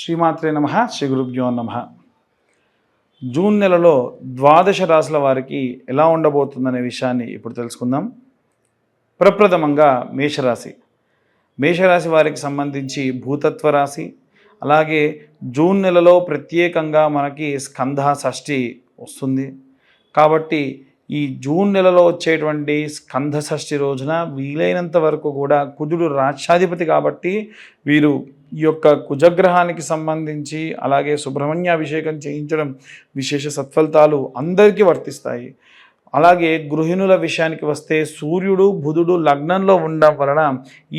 శ్రీమాత్రే నమః. శ్రీ గురుభ్యో నమః. జూన్ నెలలో ద్వాదశ రాశుల వారికి ఎలా ఉండబోతుందనే విషయాన్ని ఇప్పుడు తెలుసుకుందాం. ప్రప్రథమంగా మేషరాశి. మేషరాశి వారికి సంబంధించి భూతత్వ రాశి. అలాగే జూన్ నెలలో ప్రత్యేకంగా మనకి స్కంధ షష్ఠి వస్తుంది. కాబట్టి ఈ జూన్ నెలలో వచ్చేటువంటి స్కంధ షష్ఠి రోజున వీలైనంత వరకు కూడా కుజుడు రాష్ట్రాధిపతి కాబట్టి వీరు ఈ యొక్క కుజగ్రహానికి సంబంధించి అలాగే సుబ్రహ్మణ్యాభిషేకం చేయించడం విశేష సత్ఫలితాలు అందరికీ వర్తిస్తాయి. అలాగే గృహిణుల విషయానికి వస్తే సూర్యుడు బుధుడు లగ్నంలో ఉండడం వలన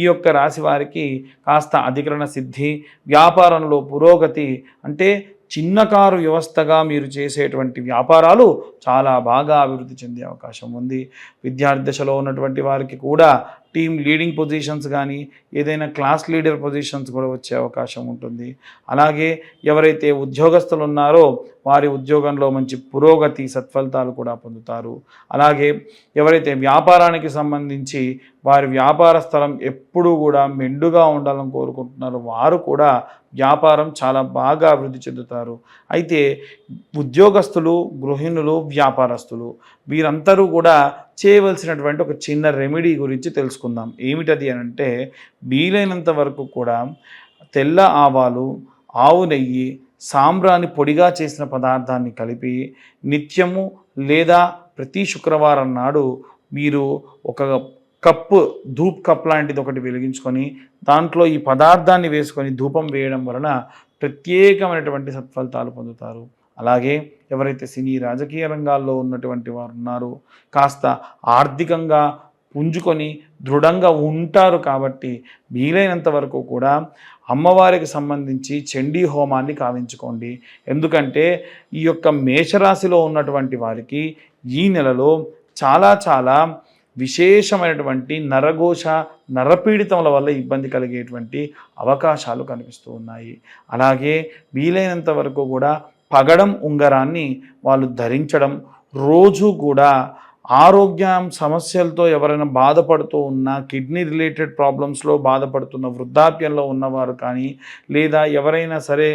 ఈ యొక్క రాశి వారికి కాస్త అధికరణ సిద్ధి, వ్యాపారంలో పురోగతి, అంటే చిన్న కారు వ్యవస్థగా మీరు చేసేటువంటి వ్యాపారాలు చాలా బాగా అభివృద్ధి చెందే అవకాశం ఉంది. విద్యార్థి దశలో ఉన్నటువంటి వారికి కూడా టీమ్ లీడింగ్ పొజిషన్స్ కానీ ఏదైనా క్లాస్ లీడర్ పొజిషన్స్ కూడా వచ్చే అవకాశం ఉంటుంది. అలాగే ఎవరైతే ఉద్యోగస్తులు ఉన్నారో వారి ఉద్యోగంలో మంచి పురోగతి సత్ఫలితాలు కూడా పొందుతారు. అలాగే ఎవరైతే వ్యాపారానికి సంబంధించి వారి వ్యాపార స్థలం ఎప్పుడూ కూడా మెండుగా ఉండాలని కోరుకుంటున్నారో వారు కూడా వ్యాపారం చాలా బాగా అభివృద్ధి చెందుతారు. అయితే ఉద్యోగస్తులు, గృహిణులు, వ్యాపారస్తులు వీరందరూ కూడా చేయవలసినటువంటి ఒక చిన్న రెమెడీ గురించి తెలుసుకుందాం. ఏమిటది అని అంటే, వీలైనంత వరకు కూడా తెల్ల ఆవాలు, ఆవు నెయ్యి, సాంబ్రాణి పొడిగా చేసిన పదార్థాన్ని కలిపి నిత్యము లేదా ప్రతి శుక్రవారం నాడు మీరు ఒక కప్పు ధూప్ కప్ లాంటిది ఒకటి వెలిగించుకొని దాంట్లో ఈ పదార్థాన్ని వేసుకొని ధూపం వేయడం వలన ప్రత్యేకమైనటువంటి సత్ఫలితాలు పొందుతారు. అలాగే ఎవరైతే సినీ రాజకీయ రంగాల్లో ఉన్నటువంటి వారు ఉన్నారో కాస్త ఆర్థికంగా పుంజుకొని దృఢంగా ఉంటారు కాబట్టి వీలైనంత వరకు కూడా అమ్మవారికి సంబంధించి చండీ హోమాన్ని కావించుకోండి. ఎందుకంటే ఈ యొక్క మేషరాశిలో ఉన్నటువంటి వారికి ఈ నెలలో చాలా విశేషమైనటువంటి నరఘోష, నరపీడితముల వల్ల ఇబ్బంది కలిగేటువంటి అవకాశాలు కనిపిస్తూ ఉన్నాయి. అలాగే వీలైనంత వరకు కూడా పగడం ఉంగరాన్ని వాళ్ళు ధరించడం, రోజు కూడా ఆరోగ్యం సమస్యలతో ఎవరైనా బాధపడుతూ ఉన్నా, కిడ్నీ రిలేటెడ్ ప్రాబ్లమ్స్లో బాధపడుతున్న వృద్ధాప్యంలో ఉన్నవారు కానీ, లేదా ఎవరైనా సరే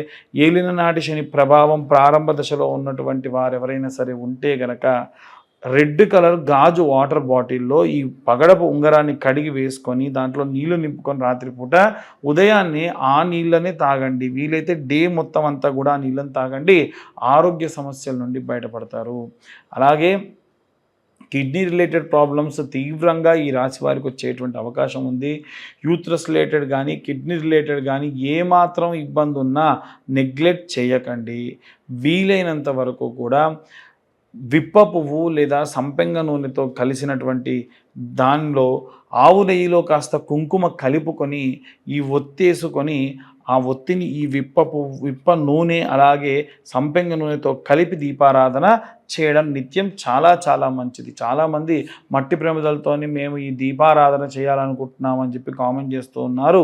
ఏలిన నాటి శని ప్రభావం ప్రారంభ దశలో ఉన్నటువంటి వారు ఎవరైనా సరే ఉంటే గనక రెడ్ కలర్ గాజు వాటర్ బాటిల్లో ఈ పగడపు ఉంగరాన్ని కడిగి వేసుకొని దాంట్లో నీళ్లు నింపుకొని రాత్రిపూట ఉదయాన్నే ఆ నీళ్ళనే తాగండి. వీలైతే డే మొత్తం అంతా కూడా ఆ నీళ్ళని తాగండి. ఆరోగ్య సమస్యల నుండి బయటపడతారు. అలాగే కిడ్నీ రిలేటెడ్ ప్రాబ్లమ్స్ తీవ్రంగా ఈ రాశి వారికి వచ్చేటువంటి అవకాశం ఉంది. యూత్రస్ రిలేటెడ్ కానీ కిడ్నీ రిలేటెడ్ కానీ ఏమాత్రం ఇబ్బంది ఉన్నా నెగ్లెక్ట్ చేయకండి. వీలైనంత వరకు కూడా విప్ప పువ్వు లేదా సంపెంగ నూనెతో కలిసినటువంటి దానిలో ఆవు నెయ్యిలో కాస్త కుంకుమ కలుపుకొని ఈ ఒత్తేసుకొని ఆ ఒత్తిని ఈ విప్ప నూనె అలాగే సంపెంగ నూనెతో కలిపి దీపారాధన చేయడం నిత్యం చాలా మంచిది. చాలామంది మట్టి ప్రమిదలతోని మేము ఈ దీపారాధన చేయాలనుకుంటున్నామని చెప్పి కామెంట్ చేస్తూ ఉన్నారు.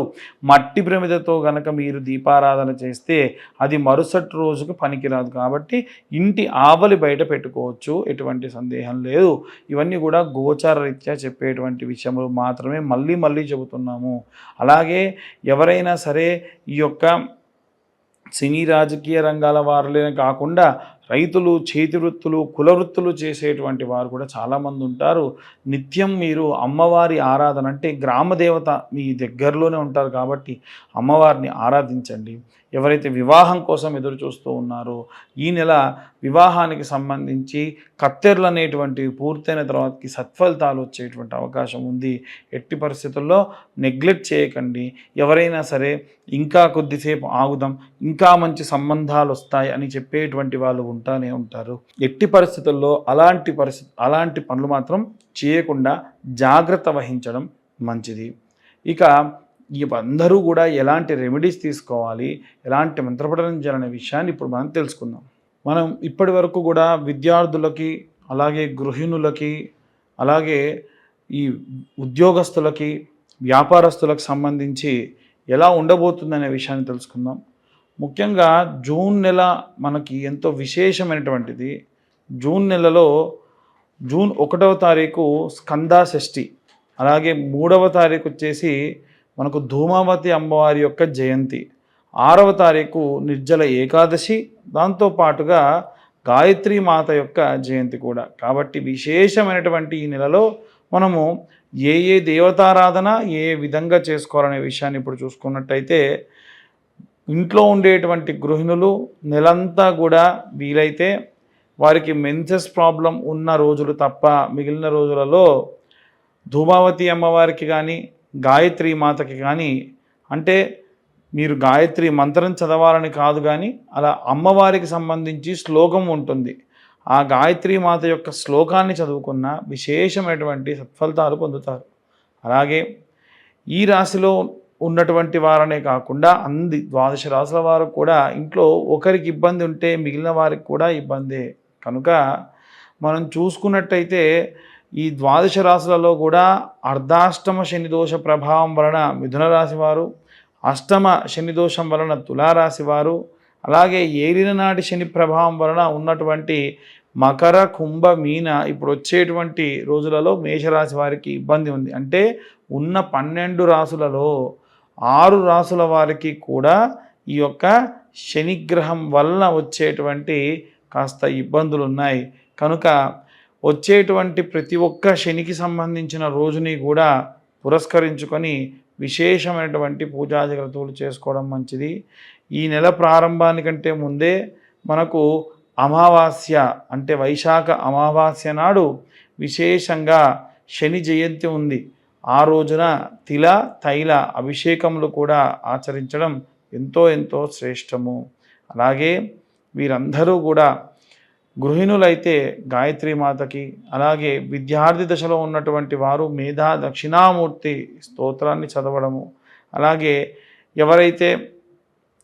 మట్టి ప్రమిదతో కనుక మీరు దీపారాధన చేస్తే అది మరుసటి రోజుకు పనికిరాదు. కాబట్టి ఇంటి ఆవలి బయట పెట్టుకోవచ్చు, ఎటువంటి సందేహం లేదు. ఇవన్నీ కూడా గోచార రీత్యా చెప్పేటువంటి విషయములు మాత్రమే మళ్ళీ చెబుతున్నాము. అలాగే ఎవరైనా సరే ఈ యొక్క సినీ రాజకీయ రంగాల వారులే కాకుండా రైతులు, చేతి వృత్తులు, కుల వృత్తులు చేసేటువంటి వారు కూడా చాలామంది ఉంటారు. నిత్యం మీరు అమ్మవారి ఆరాధన, అంటే గ్రామదేవత మీ దగ్గరలోనే ఉంటారు కాబట్టి అమ్మవారిని ఆరాధించండి. ఎవరైతే వివాహం కోసం ఎదురు చూస్తూ ఉన్నారో ఈ నెల వివాహానికి సంబంధించి కత్తెరలు అనేటువంటివి పూర్తయిన తర్వాతకి సత్ఫలితాలు వచ్చేటువంటి అవకాశం ఉంది. ఎట్టి పరిస్థితుల్లో నెగ్లెక్ట్ చేయకండి. ఎవరైనా సరే ఇంకా కొద్దిసేపు ఆగుదాం, ఇంకా మంచి సంబంధాలు వస్తాయి అని చెప్పేటువంటి వాళ్ళు ఉంటానే ఉంటారు. ఎట్టి పరిస్థితుల్లో అలాంటి పనులు మాత్రం చేయకుండా జాగ్రత్త వహించడం మంచిది. ఇక ఇవందరూ కూడా ఎలాంటి రెమెడీస్ తీసుకోవాలి, ఎలాంటి మంత్రపఠనం చేయాలనే విషయాన్ని ఇప్పుడు మనం తెలుసుకుందాం. మనం ఇప్పటి వరకు కూడా విద్యార్థులకి, అలాగే గృహిణులకి, అలాగే ఈ ఉద్యోగస్తులకి, వ్యాపారస్తులకు సంబంధించి ఎలా ఉండబోతుందనే విషయాన్ని తెలుసుకుందాం. ముఖ్యంగా జూన్ నెల మనకి ఎంతో విశేషమైనటువంటిది. జూన్ నెలలో జూన్ 1వ తారీఖు స్కంద షష్ఠి, అలాగే 3వ తారీఖు వచ్చేసి మనకు ధూమావతి అమ్మవారి యొక్క జయంతి. 6వ తారీఖు నిర్జల ఏకాదశి, దాంతోపాటుగా గాయత్రి మాత యొక్క జయంతి కూడా. కాబట్టి విశేషమైనటువంటి ఈ నెలలో మనము ఏ ఏ దేవతారాధన ఏ విధంగా చేసుకోవాలనే విషయాన్ని ఇప్పుడు చూసుకున్నట్టయితే, ఇంట్లో ఉండేటువంటి గృహిణులు నెలంతా కూడా వీలైతే వారికి మెన్సెస్ ప్రాబ్లం ఉన్న రోజులు తప్ప మిగిలిన రోజులలో ధూమావతి అమ్మవారికి కానీ గాయత్రి మాతకి కానీ, అంటే మీరు గాయత్రి మంత్రం చదవాలని కాదు కానీ అలా అమ్మవారికి సంబంధించి శ్లోకం ఉంటుంది, ఆ గాయత్రి మాత యొక్క శ్లోకాన్ని చదువుకున్న విశేషమైనటువంటి సత్ఫలితాలు పొందుతారు. అలాగే ఈ రాశిలో ఉన్నటువంటి వారనే కాకుండా 12 రాశుల వారు కూడా ఇంట్లో ఒకరికి ఇబ్బంది ఉంటే మిగిలిన వారికి కూడా ఇబ్బందే. కనుక మనం చూసుకున్నట్టయితే ఈ 12 రాశులలో కూడా అర్ధాష్టమ శని దోష ప్రభావం వలన మిథున రాశి వారు, అష్టమ శని దోషం వలన తులారాశి వారు, అలాగే ఏలిన నాటి శని ప్రభావం వలన ఉన్నటువంటి మకర కుంభ మీన ఇప్పుడు వచ్చేటువంటి రోజులలో మేషరాశి వారికి ఇబ్బంది ఉంది. అంటే ఉన్న 12 రాశులలో 6 రాశుల వారికి కూడా ఈ యొక్క శనిగ్రహం వలన వచ్చేటువంటి కాస్త ఇబ్బందులు ఉన్నాయి. కనుక వచ్చేటువంటి ప్రతి ఒక్క శనికి సంబంధించిన రోజుని కూడా పురస్కరించుకొని విశేషమైనటువంటి పూజా జాగ్రత్తలు చేసుకోవడం మంచిది. ఈ నెల ప్రారంభానికంటే ముందే మనకు అమావాస్య అంటే వైశాఖ అమావాస్య నాడు విశేషంగా శని జయంతి ఉంది. ఆ రోజున తిల తైల అభిషేకములు కూడా ఆచరించడం ఎంతో ఎంతో శ్రేష్టము. అలాగే వీరందరూ కూడా గృహిణులైతే గాయత్రి మాతకి, అలాగే విద్యార్థి దశలో ఉన్నటువంటి వారు మేధా దక్షిణామూర్తి స్తోత్రాన్ని చదవడము, అలాగే ఎవరైతే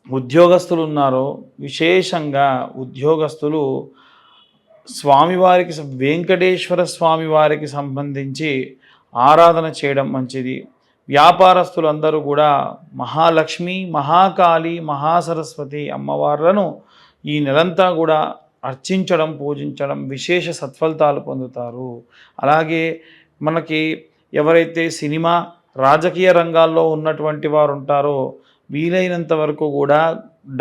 ఉద్యోగస్తులు ఉన్నారో విశేషంగా ఉద్యోగస్తులు స్వామివారికి వెంకటేశ్వర స్వామివారికి సంబంధించి ఆరాధన చేయడం మంచిది. వ్యాపారస్తులందరూ కూడా మహాలక్ష్మి, మహాకాళి, మహాసరస్వతి అమ్మవార్లను ఈ నెలంతా కూడా అర్చించడం, పూజించడం విశేష సత్ఫలితాలు పొందుతారు. అలాగే మనకి ఎవరైతే సినిమా రాజకీయ రంగాల్లో ఉన్నటువంటి వారు ఉంటారో వీలైనంత వరకు కూడా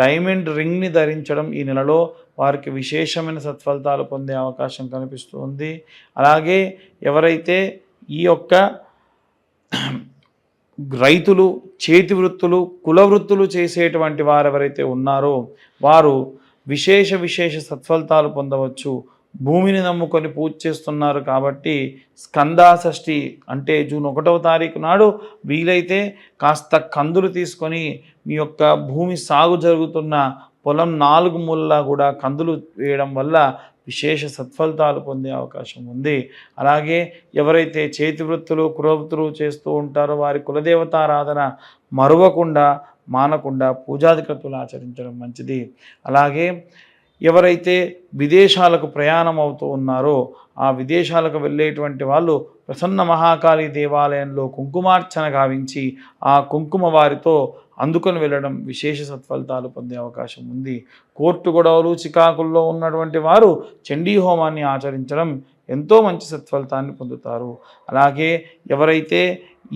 డైమండ్ రింగ్ని ధరించడం ఈ నెలలో వారికి విశేషమైన సత్ఫలితాలు పొందే అవకాశం కనిపిస్తుంది. అలాగే ఎవరైతే ఈ యొక్క రైతులు, చేతి వృత్తులు, కుల వృత్తులు చేసేటువంటి వారు ఎవరైతే ఉన్నారో వారు విశేష సత్ఫలితాలు పొందవచ్చు. భూమిని నమ్ముకొని పూజ చేస్తున్నారు కాబట్టి స్కందాషష్ఠి అంటే జూన్ 1వ తారీఖు నాడు వీలైతే కాస్త కందులు తీసుకొని మీ యొక్క భూమి సాగు జరుగుతున్న పొలం 4 మూలలా కూడా కందులు వేయడం వల్ల విశేష సత్ఫలితాలు పొందే అవకాశం ఉంది. అలాగే ఎవరైతే చేతి వృత్తులు, కులవృత్తులు చేస్తూ ఉంటారో వారి కులదేవతారాధన మరువకుండా మానకుండా పూజాధికతులు ఆచరించడం మంచిది. అలాగే ఎవరైతే విదేశాలకు ప్రయాణం అవుతూ ఉన్నారో ఆ విదేశాలకు వెళ్ళేటువంటి వాళ్ళు ప్రసన్న మహాకాళి దేవాలయంలో కుంకుమార్చన గావించి ఆ కుంకుమ వారితో అందుకొని వెళ్ళడం విశేష సత్ఫలితాలు పొందే అవకాశం ఉంది. కోర్టు గొడవలు, చికాకుల్లో ఉన్నటువంటి వారు చండీ హోమాన్ని ఆచరించడం ఎంతో మంచి సత్ఫలితాన్ని పొందుతారు. అలాగే ఎవరైతే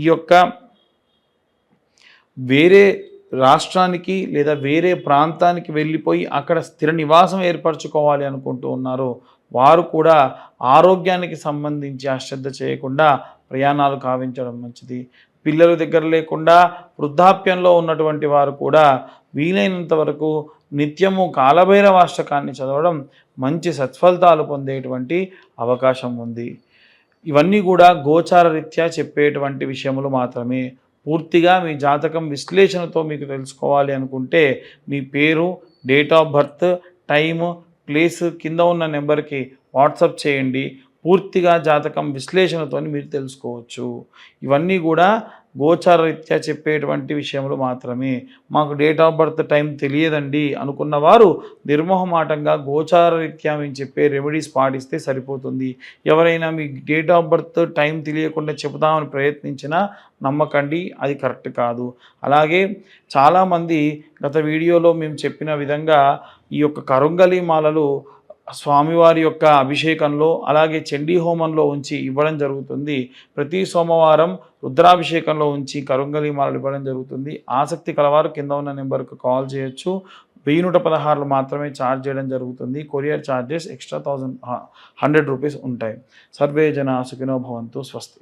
ఈ యొక్క వేరే రాష్ట్రానికి లేదా వేరే ప్రాంతానికి వెళ్ళిపోయి అక్కడ స్థిర నివాసం ఏర్పరచుకోవాలి అనుకుంటూ ఉన్నారో వారు కూడా ఆరోగ్యానికి సంబంధించి అశ్రద్ధ చేయకుండా ప్రయాణాలు కావించడం మంచిది. పిల్లలు దగ్గర లేకుండా వృద్ధాప్యంలో ఉన్నటువంటి వారు కూడా వీలైనంత వరకు నిత్యము కాలభైరవాష్టకాన్ని చదవడం మంచి సత్ఫలితాలు పొందేటువంటి అవకాశం ఉంది. ఇవన్నీ కూడా గోచార రీత్యా చెప్పేటువంటి విషయములు మాత్రమే. పూర్తిగా మీ జాతకం విశ్లేషణతో మీకు తెలుసుకోవాలి అనుకుంటే మీ పేరు, date of birth, time, place కింద ఉన్న నెంబర్కి వాట్సాప్ చేయండి. పూర్తిగా జాతకం విశ్లేషణతో మీరు తెలుసుకోవచ్చు. ఇవన్నీ కూడా గోచార రీత్యా చెప్పేటువంటి విషయములు మాత్రమే. మాకు డేట్ ఆఫ్ బర్త్ టైం తెలియదండి అనుకున్న వారు నిర్మోహమాటంగా గోచార రీత్యా మేము చెప్పే రెమెడీస్ పాటిస్తే సరిపోతుంది. ఎవరైనా మీ డేట్ ఆఫ్ బర్త్ టైం తెలియకుండా చెబుదామని ప్రయత్నించినా నమ్మకండి, అది కరెక్ట్ కాదు. అలాగే చాలామంది గత వీడియోలో మేము చెప్పిన విధంగా ఈ యొక్క కరుంగలి మాలలు స్వామివారి యొక్క అభిషేకంలో అలాగే చండీ హోమంలో ఉంచి ఇవ్వడం జరుగుతుంది. ప్రతి సోమవారం రుద్రాభిషేకంలో ఉంచి కరుంగలి మాలలు ఇవ్వడం జరుగుతుంది. ఆసక్తి కలవారు కింద ఉన్న నెంబర్కు కాల్ చేయొచ్చు. 1116 మాత్రమే ఛార్జ్ చేయడం జరుగుతుంది. కొరియర్ ఛార్జెస్ ఎక్స్ట్రా 100 రూపీస్ ఉంటాయి. సర్వే జన సుఖినో భవంతు. స్వస్తి.